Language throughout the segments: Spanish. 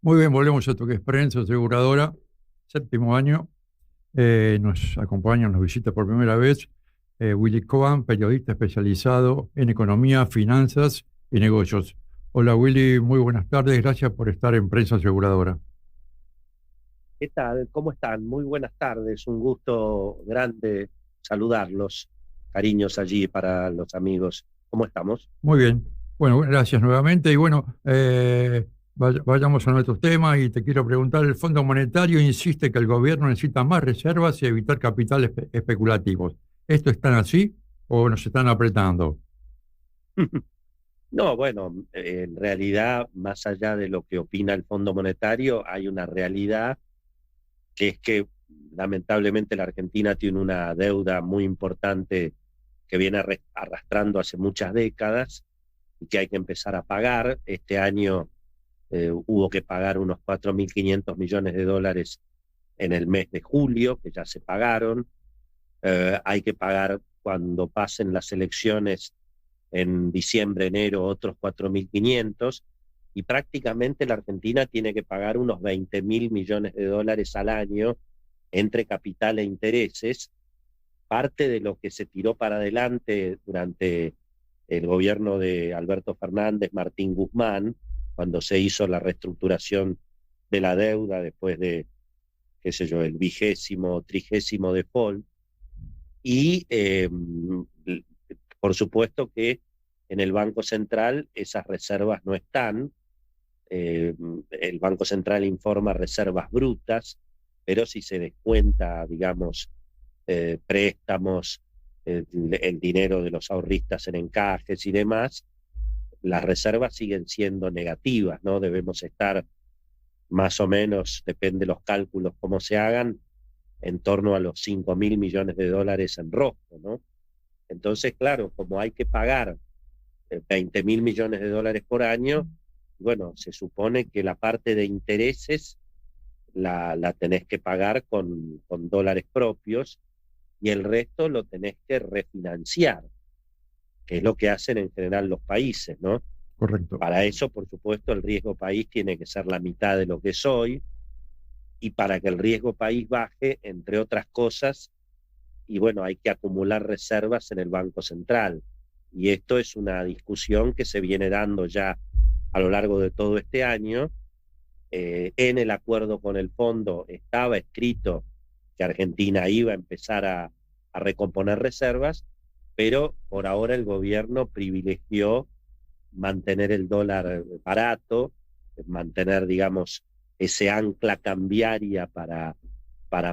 Muy bien, volvemos a esto que es Prensa Aseguradora, séptimo año. Nos acompaña, nos visita por primera vez Willy Cohen, periodista especializado en economía, finanzas y negocios. Hola Willy, muy buenas tardes, gracias por estar en Prensa Aseguradora. ¿Qué tal? ¿Cómo están? Muy buenas tardes. Un gusto grande saludarlos. Cariños allí para los amigos. ¿Cómo estamos? Muy bien, bueno, gracias nuevamente y bueno, vayamos a nuestro tema y te quiero preguntar, el Fondo Monetario insiste que el gobierno necesita más reservas y evitar capitales especulativos. ¿Esto es tan así o nos están apretando? No, bueno, en realidad, más allá de lo que opina el Fondo Monetario, hay una realidad que es que lamentablemente la Argentina tiene una deuda muy importante que viene arrastrando hace muchas décadas y que hay que empezar a pagar. Este año hubo que pagar unos 4.500 millones de dólares en el mes de julio, que ya se pagaron. Hay que pagar cuando pasen las elecciones en diciembre, enero, otros 4.500, y prácticamente la Argentina tiene que pagar unos 20.000 millones de dólares al año entre capital e intereses, parte de lo que se tiró para adelante durante el gobierno de Alberto Fernández, Martín Guzmán, cuando se hizo la reestructuración de la deuda después de, qué sé yo, el 20º, 30º default. Y por supuesto que en el Banco Central esas reservas no están. Eh, el Banco Central informa reservas brutas, pero si se descuenta, digamos, préstamos, el dinero de los ahorristas en encajes y demás, las reservas siguen siendo negativas, ¿no? Debemos estar más o menos, depende de los cálculos cómo se hagan, en torno a los 5.000 millones de dólares en rojo, ¿no? Entonces, claro, como hay que pagar 20.000 millones de dólares por año, bueno, se supone que la parte de intereses la tenés que pagar con dólares propios y el resto lo tenés que refinanciar, que es lo que hacen en general los países, ¿no? Correcto. Para eso, por supuesto, el riesgo país tiene que ser la mitad de lo que es hoy, y para que el riesgo país baje, entre otras cosas, y bueno, hay que acumular reservas en el Banco Central. Y esto es una discusión que se viene dando ya a lo largo de todo este año. En el acuerdo con el fondo estaba escrito que Argentina iba a empezar a recomponer reservas, pero por ahora el gobierno privilegió mantener el dólar barato, mantener, digamos, ese ancla cambiaria para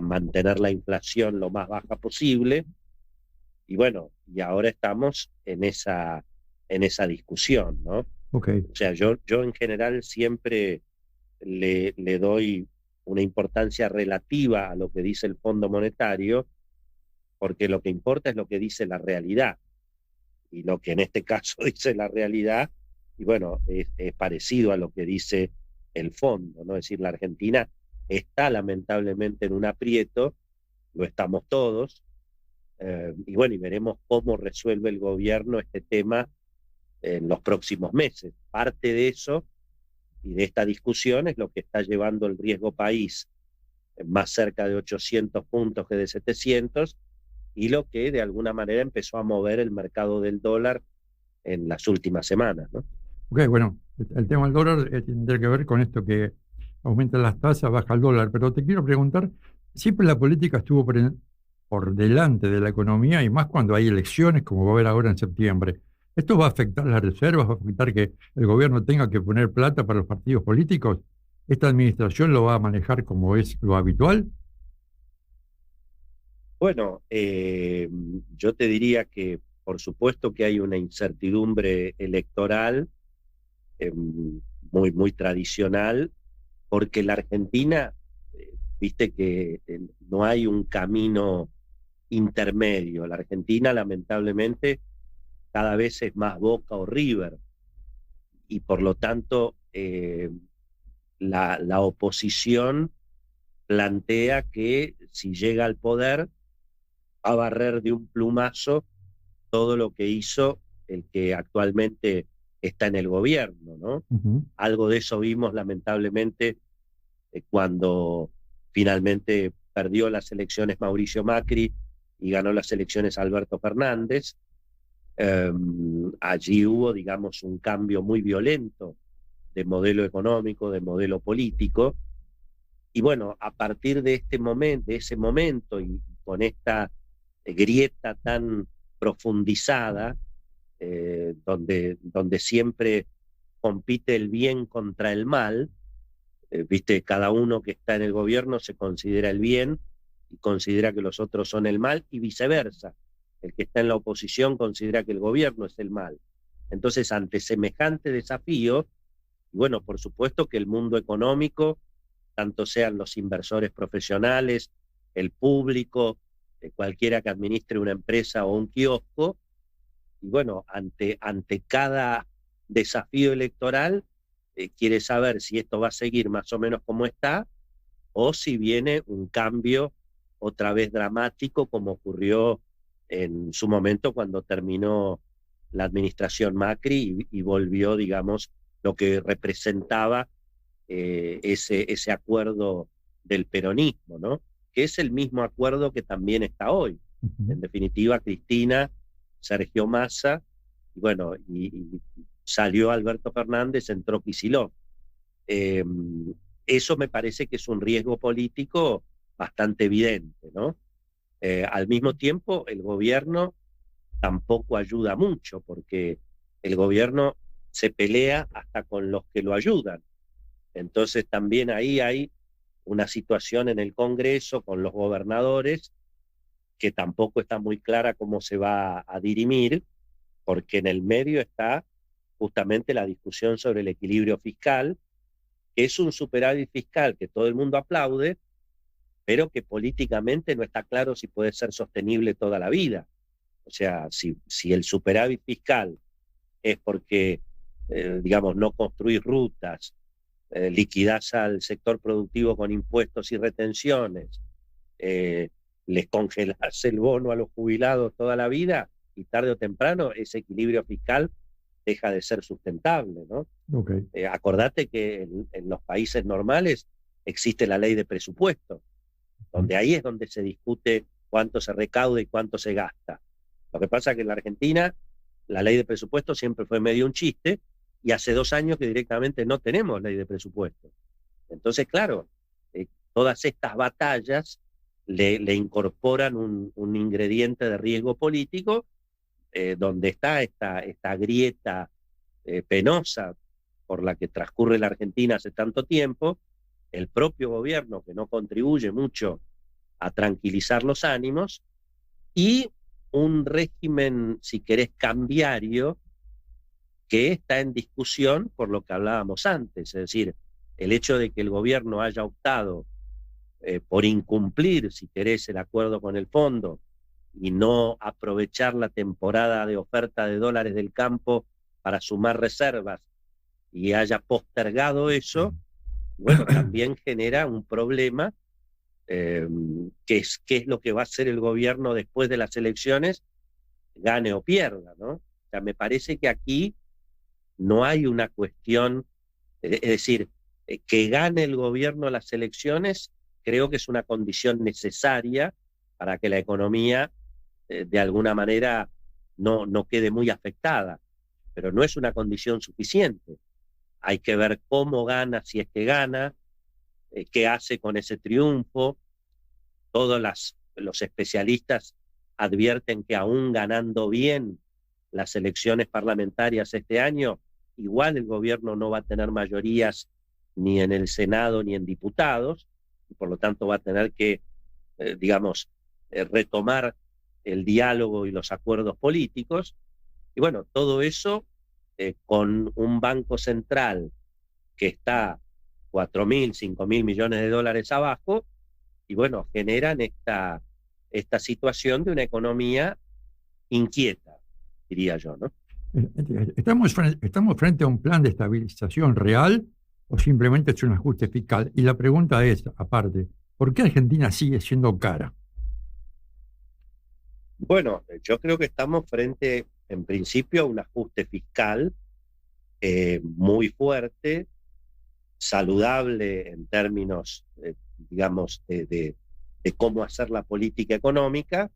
mantener la inflación lo más baja posible. Y bueno, y ahora estamos en esa discusión, ¿no? Ok, O sea, yo en general siempre le doy una importancia relativa a lo que dice el Fondo Monetario, porque lo que importa es lo que dice la realidad. Y lo que en este caso dice la realidad, y bueno, es parecido a lo que dice el fondo, ¿no? Es decir, la Argentina está lamentablemente en un aprieto, lo estamos todos, y bueno, y veremos cómo resuelve el gobierno este tema en los próximos meses. Parte de eso y de esta discusión es lo que está llevando el riesgo país más cerca de 800 puntos que de 700, y lo que de alguna manera empezó a mover el mercado del dólar en las últimas semanas, ¿no? ok, bueno, el tema del dólar tendrá que ver con esto que aumentan las tasas, baja el dólar, pero te quiero preguntar, siempre la política estuvo por delante de la economía y más cuando hay elecciones, como va a haber ahora en septiembre. ¿Esto va a afectar las reservas, va a afectar que el gobierno tenga que poner plata para los partidos políticos? ¿Esta administración lo va a manejar como es lo habitual? Bueno, yo te diría que por supuesto que hay una incertidumbre electoral eh, muy tradicional, porque la Argentina, viste que no hay un camino intermedio. La Argentina, lamentablemente, cada vez es más Boca o River, y por lo tanto la oposición plantea que si llega al poder va a barrer de un plumazo todo lo que hizo el que actualmente está en el gobierno, ¿no? Ujú. Algo de eso vimos lamentablemente cuando finalmente perdió las elecciones Mauricio Macri y ganó las elecciones Alberto Fernández. Allí hubo, digamos, un cambio muy violento de modelo económico, de modelo político. Y bueno, a partir de de ese momento y con esta grieta tan profundizada, donde siempre compite el bien contra el mal, viste, cada uno que está en el gobierno se considera el bien y considera que los otros son el mal, y viceversa. El que está en la oposición considera que el gobierno es el mal. Entonces, ante semejante desafío, y bueno, por supuesto que el mundo económico, tanto sean los inversores profesionales, el público, cualquiera que administre una empresa o un kiosco, y bueno, ante cada desafío electoral, quiere saber si esto va a seguir más o menos como está, o si viene un cambio otra vez dramático, como ocurrió en su momento cuando terminó la administración Macri y volvió, digamos, lo que representaba ese acuerdo del peronismo, ¿no? Que es el mismo acuerdo que también está hoy. Ujú. En definitiva, Cristina, Sergio Massa, y bueno, y salió Alberto Fernández, entró Kicillof. Eh, Eso me parece que es un riesgo político bastante evidente, ¿no? Al mismo tiempo, el gobierno tampoco ayuda mucho, porque el gobierno se pelea hasta con los que lo ayudan. Entonces también ahí hay una situación en el Congreso con los gobernadores que tampoco está muy clara cómo se va a dirimir, porque en el medio está justamente la discusión sobre el equilibrio fiscal, que es un superávit fiscal que todo el mundo aplaude, pero que políticamente no está claro si puede ser sostenible toda la vida. O sea, si el superávit fiscal es porque, digamos, no construís rutas, liquidás al sector productivo con impuestos y retenciones, eh, les congelás el bono a los jubilados toda la vida, y tarde o temprano ese equilibrio fiscal deja de ser sustentable, ¿no? Ok. Acordate que en los países normales existe la ley de presupuesto, donde ahí es donde se discute cuánto se recauda y cuánto se gasta. Lo que pasa es que en la Argentina la ley de presupuesto siempre fue medio un chiste, y hace 2 años que directamente no tenemos ley de presupuesto. Entonces, claro, todas estas batallas le incorporan un ingrediente de riesgo político, donde está esta grieta penosa por la que transcurre la Argentina hace tanto tiempo, el propio gobierno que no contribuye mucho a tranquilizar los ánimos, y un régimen, si querés, cambiario, que está en discusión por lo que hablábamos antes, es decir, el hecho de que el gobierno haya optado por incumplir, si querés, el acuerdo con el fondo y no aprovechar la temporada de oferta de dólares del campo para sumar reservas, y haya postergado eso, bueno, también genera un problema, qué es lo que va a hacer el gobierno después de las elecciones, gane o pierda, ¿no? O sea, me parece que aquí no hay una cuestión, es decir, que gane el gobierno las elecciones, creo que es una condición necesaria para que la economía, de alguna manera, no quede muy afectada, pero no es una condición suficiente. Hay que ver cómo gana, si es que gana, qué hace con ese triunfo. Los especialistas advierten que aún ganando bien las elecciones parlamentarias este año, igual el gobierno no va a tener mayorías ni en el Senado ni en diputados, y por lo tanto va a tener que, digamos, retomar el diálogo y los acuerdos políticos. Y bueno, todo eso con un banco central que está 4.000, 5.000 millones de dólares abajo, y bueno, generan esta situación de una economía inquieta, diría yo, ¿no? ¿Estamos frente a un plan de estabilización real o simplemente es un ajuste fiscal? Y la pregunta es, aparte, ¿por qué Argentina sigue siendo cara? Bueno, yo creo que estamos frente, en principio, a un ajuste fiscal, muy fuerte, saludable en términos, digamos, de cómo hacer la política económica,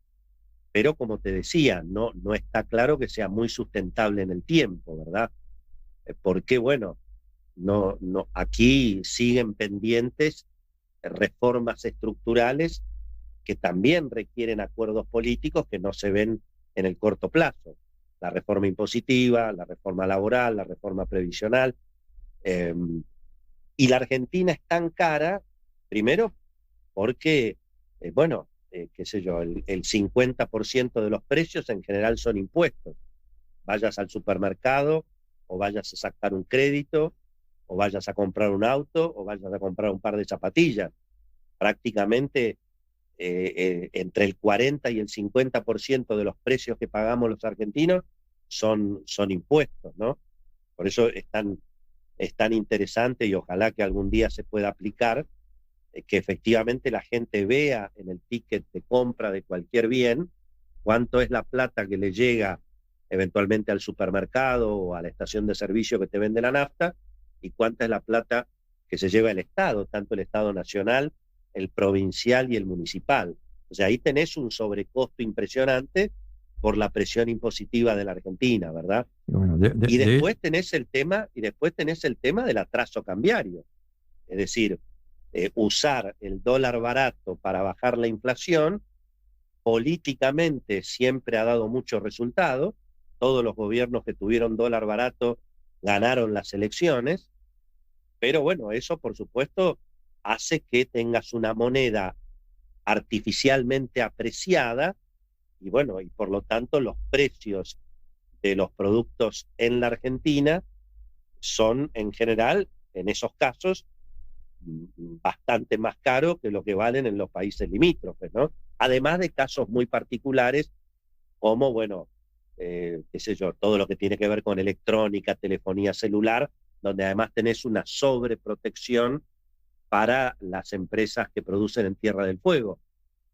pero como te decía, no está claro que sea muy sustentable en el tiempo, ¿verdad? Porque, bueno, aquí siguen pendientes reformas estructurales que también requieren acuerdos políticos que no se ven en el corto plazo. La reforma impositiva, la reforma laboral, la reforma previsional. Eh, y la Argentina es tan cara, primero porque, qué sé yo, el 50% de los precios en general son impuestos. Vayas al supermercado o vayas a sacar un crédito o vayas a comprar un auto o vayas a comprar un par de zapatillas. Prácticamente entre el 40 y el 50% de los precios que pagamos los argentinos son impuestos, ¿no? Por eso es tan interesante y ojalá que algún día se pueda aplicar, que efectivamente la gente vea en el ticket de compra de cualquier bien cuánto es la plata que le llega eventualmente al supermercado o a la estación de servicio que te vende la nafta y cuánta es la plata que se lleva el Estado, tanto el Estado nacional, el provincial y el municipal. O sea, ahí tenés un sobrecosto impresionante por la presión impositiva de la Argentina, ¿verdad? Bueno, Y después tenés el tema del atraso cambiario. Es decir, usar el dólar barato para bajar la inflación, políticamente siempre ha dado muchos resultados. Todos los gobiernos que tuvieron dólar barato ganaron las elecciones, pero bueno, eso por supuesto hace que tengas una moneda artificialmente apreciada y bueno, y por lo tanto los precios de los productos en la Argentina son en general, en esos casos, bastante más caros que lo que valen en los países limítrofes, ¿no? Además de casos muy particulares como, bueno, qué sé yo, todo lo que tiene que ver con electrónica, telefonía celular, donde además tenés una sobreprotección para las empresas que producen en Tierra del Fuego.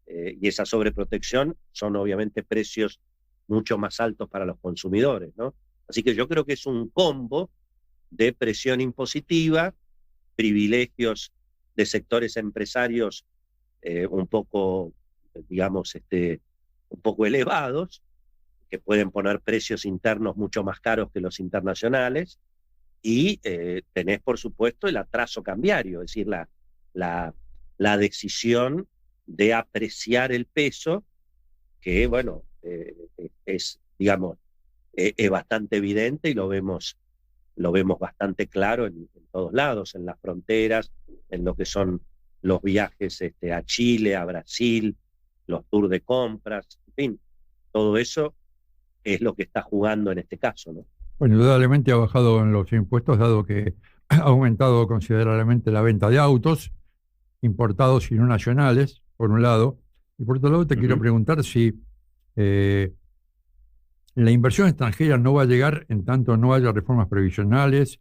Y esa sobreprotección son obviamente precios mucho más altos para los consumidores, ¿no? Así que yo creo que es un combo de presión impositiva, privilegios de sectores empresarios un poco, digamos, un poco elevados, que pueden poner precios internos mucho más caros que los internacionales, y tenés, por supuesto, el atraso cambiario, es decir, la decisión de apreciar el peso, que, bueno, digamos, es bastante evidente y lo vemos bastante claro en todos lados, en las fronteras, en lo que son los viajes a Chile, a Brasil, los tours de compras, en fin, todo eso es lo que está jugando en este caso, ¿no? Bueno, indudablemente ha bajado en los impuestos, dado que ha aumentado considerablemente la venta de autos importados y no nacionales, por un lado. Y por otro lado, te quiero preguntar si eh, la inversión extranjera no va a llegar en tanto no haya reformas previsionales,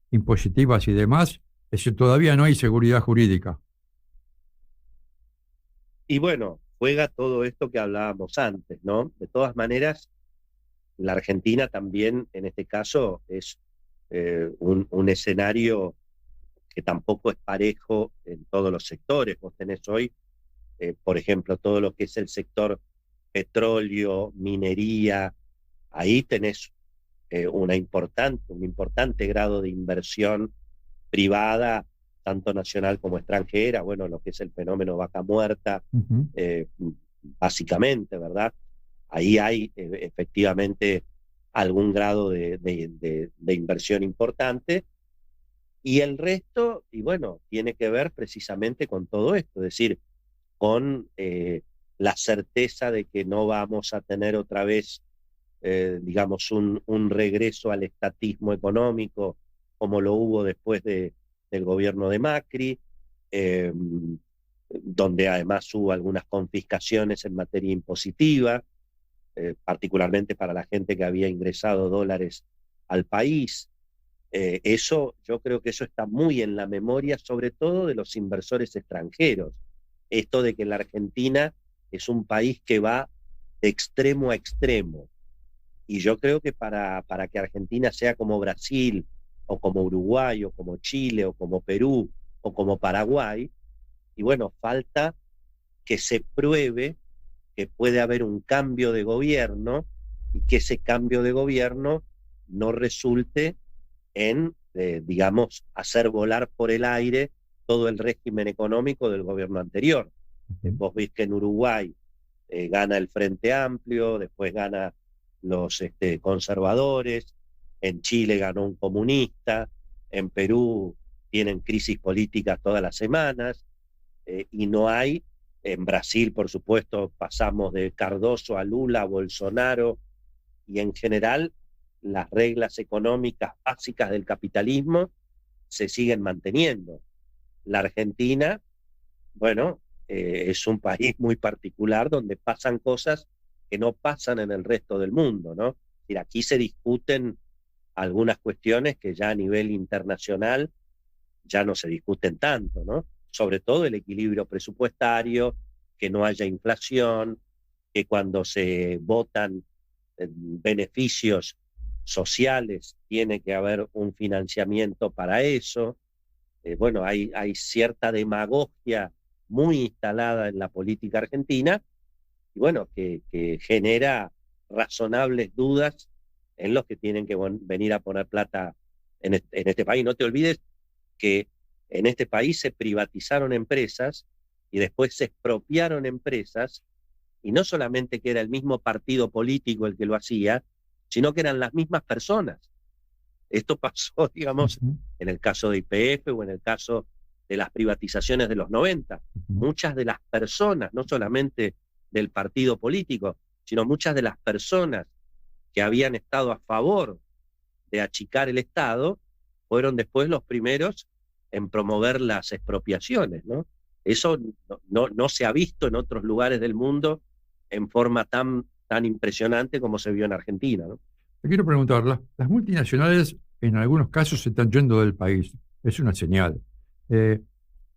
impositivas y demás, es decir, todavía no hay seguridad jurídica. Y bueno, juega todo esto que hablábamos antes, ¿no? De todas maneras, la Argentina también, en este caso, es un escenario que tampoco es parejo en todos los sectores. Vos tenés hoy, por ejemplo, todo lo que es el sector petróleo, minería, ahí tenés un importante grado de inversión privada, tanto nacional como extranjera, bueno, lo que es el fenómeno vaca muerta, eh, básicamente, ¿verdad? Ahí hay efectivamente algún grado de inversión importante, y el resto, y bueno, tiene que ver precisamente con todo esto, es decir, con la certeza de que no vamos a tener otra vez, digamos, un regreso al estatismo económico como lo hubo después del gobierno de Macri, donde además hubo algunas confiscaciones en materia impositiva, particularmente para la gente que había ingresado dólares al país. Yo creo que eso está muy en la memoria, sobre todo de los inversores extranjeros. Esto de que la Argentina es un país que va de extremo a extremo. Y yo creo que para que Argentina sea como Brasil, o como Uruguay, o como Chile, o como Perú, o como Paraguay, y bueno, falta que se pruebe que puede haber un cambio de gobierno y que ese cambio de gobierno no resulte en, digamos, hacer volar por el aire todo el régimen económico del gobierno anterior. Vos viste que en Uruguay gana el Frente Amplio, después gana los conservadores, en Chile ganó un comunista, en Perú tienen crisis políticas todas las semanas, y no hay, en Brasil por supuesto pasamos de Cardoso a Lula, a Bolsonaro, y en general las reglas económicas básicas del capitalismo se siguen manteniendo. La Argentina, bueno, es un país muy particular donde pasan cosas que no pasan en el resto del mundo, ¿no? Y aquí se discuten algunas cuestiones que ya a nivel internacional ya no se discuten tanto, ¿no? Sobre todo el equilibrio presupuestario, que no haya inflación, que cuando se votan beneficios sociales tiene que haber un financiamiento para eso. Bueno, hay cierta demagogia muy instalada en la política argentina y bueno, que genera razonables dudas en los que tienen que venir a poner plata en este país. No te olvides que en este país se privatizaron empresas y después se expropiaron empresas, y no solamente que era el mismo partido político el que lo hacía, sino que eran las mismas personas. Esto pasó, digamos, en el caso de YPF o en el caso de las privatizaciones de los 90. Muchas de las personas, no solamente del partido político, sino muchas de las personas que habían estado a favor de achicar el Estado, fueron después los primeros en promover las expropiaciones, ¿no? Eso no se ha visto en otros lugares del mundo en forma tan impresionante como se vio en Argentina, ¿no? Te quiero preguntar, las multinacionales en algunos casos se están yendo del país. Es una señal.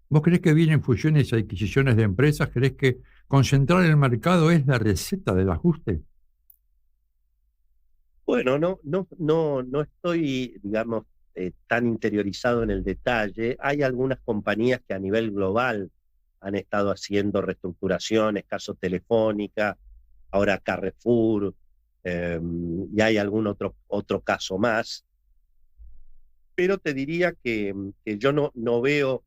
¿Vos creés que vienen fusiones y adquisiciones de empresas? ¿Creés que concentrar el mercado es la receta del ajuste? Bueno, no estoy, digamos, tan interiorizado en el detalle. Hay algunas compañías que a nivel global han estado haciendo reestructuraciones, caso Telefónica, ahora Carrefour, y hay algún otro caso más. Pero te diría que yo no veo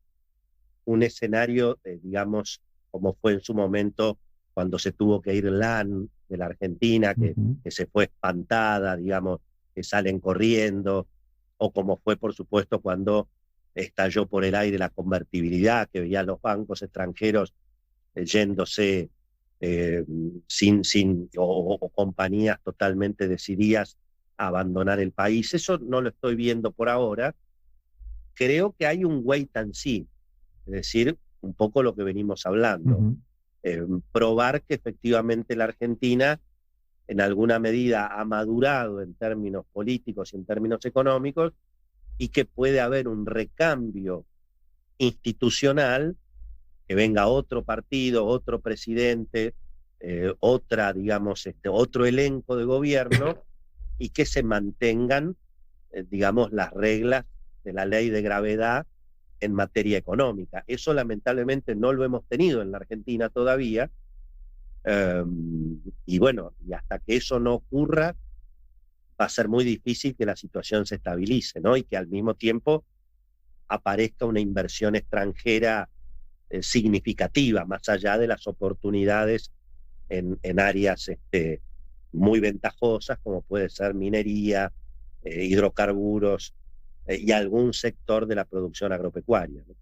un escenario, digamos, como fue en su momento cuando se tuvo que ir LAN de la Argentina, que se fue espantada, digamos, que salen corriendo, o como fue, por supuesto, cuando estalló por el aire la convertibilidad, que veía a los bancos extranjeros yéndose eh, o compañías totalmente decididas a abandonar el país. Eso no lo estoy viendo por ahora. Creo que hay un wait and see, es decir, un poco lo que venimos hablando. Probar que efectivamente la Argentina en alguna medida ha madurado en términos políticos y en términos económicos, y que puede haber un recambio institucional, que venga otro partido, otro presidente, digamos, otro elenco de gobierno, y que se mantengan, digamos, las reglas de la ley de gravedad en materia económica. Eso lamentablemente no lo hemos tenido en la Argentina todavía, y bueno, y hasta que eso no ocurra, va a ser muy difícil que la situación se estabilice, ¿no? Y que al mismo tiempo aparezca una inversión extranjera significativa, más allá de las oportunidades en áreas muy ventajosas, como puede ser minería, hidrocarburos, y algún sector de la producción agropecuaria, ¿no?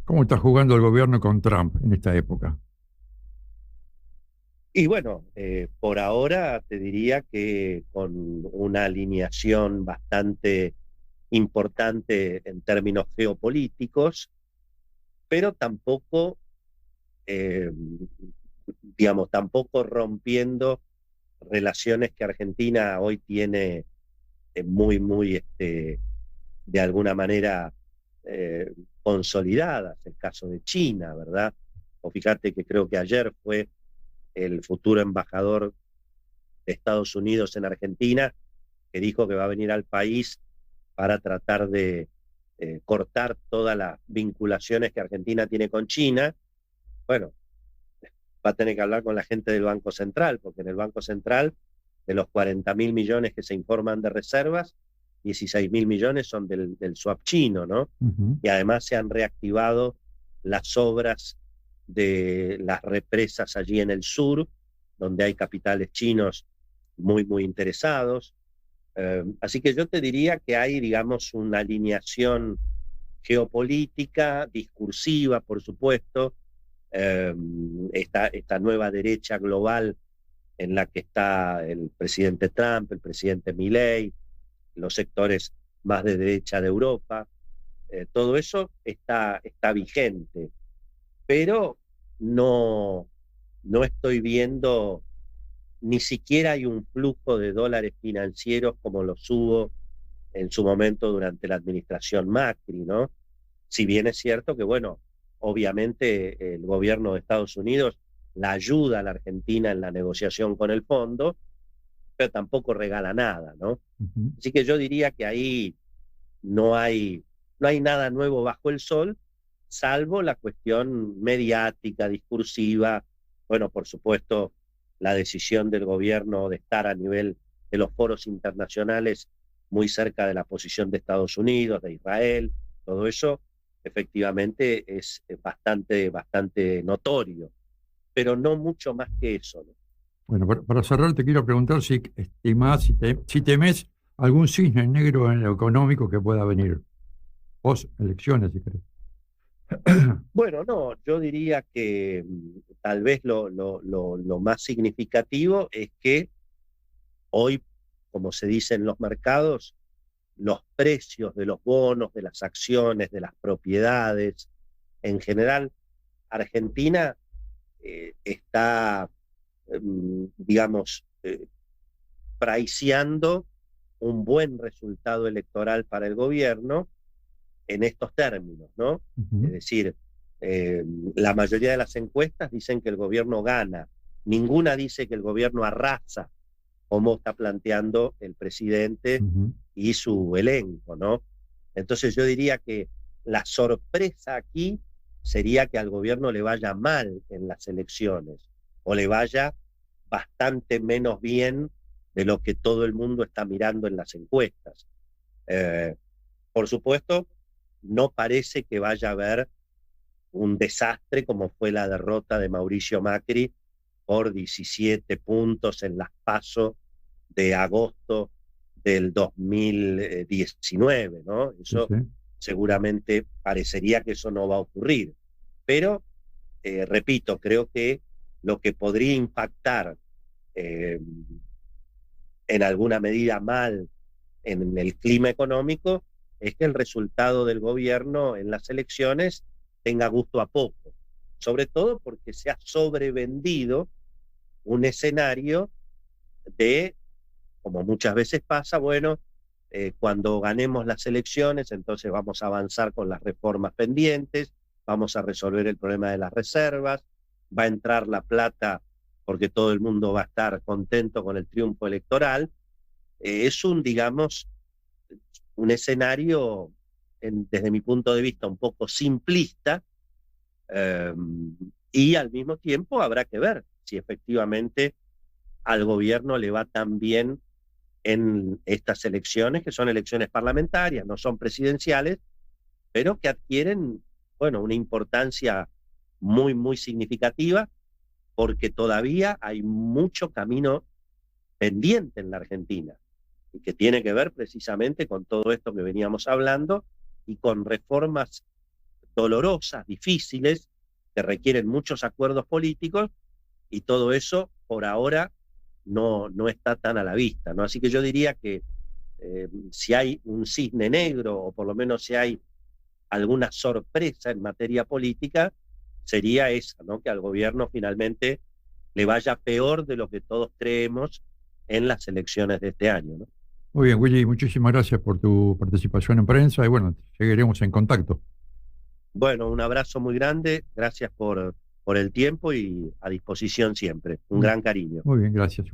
¿Cómo está jugando el gobierno con Trump en esta época? Y bueno, por ahora te diría que con una alineación bastante importante en términos geopolíticos, pero tampoco, eh, digamos, tampoco rompiendo relaciones que Argentina hoy tiene muy, de alguna manera consolidadas. El caso de China, ¿verdad? O fíjate que creo que ayer fue el futuro embajador de Estados Unidos en Argentina, que dijo que va a venir al país para tratar de cortar todas las vinculaciones que Argentina tiene con China. Bueno, va a tener que hablar con la gente del Banco Central, porque en el Banco Central, de los 40.000 millones que se informan de reservas, 16.000 millones son del swap chino, ¿no? Y además se han reactivado las obras de las represas allí en el sur, donde hay capitales chinos muy, muy interesados. Así que yo te diría que hay, digamos, una alineación geopolítica, discursiva, por supuesto, esta nueva derecha global en la que está el presidente Trump, el presidente Milei, los sectores más de derecha de Europa, todo eso está vigente, pero no estoy viendo, ni siquiera hay un flujo de dólares financieros como los hubo en su momento durante la administración Macri, ¿no? Si bien es cierto que, bueno, obviamente el gobierno de Estados Unidos la ayuda a la Argentina en la negociación con el fondo, pero tampoco regala nada, ¿no? Así que yo diría que ahí no hay nada nuevo bajo el sol, salvo la cuestión mediática, discursiva, bueno, por supuesto, la decisión del gobierno de estar a nivel de los foros internacionales muy cerca de la posición de Estados Unidos, de Israel, todo eso efectivamente es bastante notorio, pero no mucho más que eso, ¿no? Bueno, para cerrar te quiero preguntar si estimás, si temes algún cisne negro en lo económico que pueda venir, post elecciones, si querés. Bueno, no, yo diría que tal vez lo más significativo es que hoy, como se dice en los mercados, los precios de los bonos, de las acciones, de las propiedades, en general, Argentina está, digamos, priceando un buen resultado electoral para el gobierno en estos términos, ¿no? Es decir, la mayoría de las encuestas dicen que el gobierno gana, ninguna dice que el gobierno arrasa, como está planteando el presidente y su elenco, ¿no? Entonces yo diría que la sorpresa aquí sería que al gobierno le vaya mal en las elecciones, o le vaya bastante menos bien de lo que todo el mundo está mirando en las encuestas. Por supuesto, no parece que vaya a haber un desastre como fue la derrota de Mauricio Macri por 17 puntos en las PASO de agosto del 2019, ¿no? Eso seguramente parecería que eso no va a ocurrir. Pero, repito, creo que lo que podría impactar en alguna medida mal en el clima económico es que el resultado del gobierno en las elecciones tenga gusto a poco, sobre todo porque se ha sobrevendido un escenario de, como muchas veces pasa, bueno, cuando ganemos las elecciones, entonces vamos a avanzar con las reformas pendientes, vamos a resolver el problema de las reservas, va a entrar la plata porque todo el mundo va a estar contento con el triunfo electoral. Es digamos, un escenario, desde mi punto de vista, un poco simplista, y al mismo tiempo habrá que ver si efectivamente al gobierno le va tan bien en estas elecciones, que son elecciones parlamentarias, no son presidenciales, pero que adquieren, bueno, una importancia muy, muy significativa, porque todavía hay mucho camino pendiente en la Argentina, y que tiene que ver precisamente con todo esto que veníamos hablando, y con reformas dolorosas, difíciles, que requieren muchos acuerdos políticos, y todo eso por ahora no está tan a la vista, ¿no? Así que yo diría que si hay un cisne negro, o por lo menos si hay alguna sorpresa en materia política, sería esa, ¿no? Que al gobierno finalmente le vaya peor de lo que todos creemos en las elecciones de este año, ¿no? Muy bien, Willy, muchísimas gracias por tu participación en prensa y bueno, seguiremos en contacto. Bueno, un abrazo muy grande, gracias por el tiempo y a disposición siempre. Un gran cariño. Muy bien, gracias.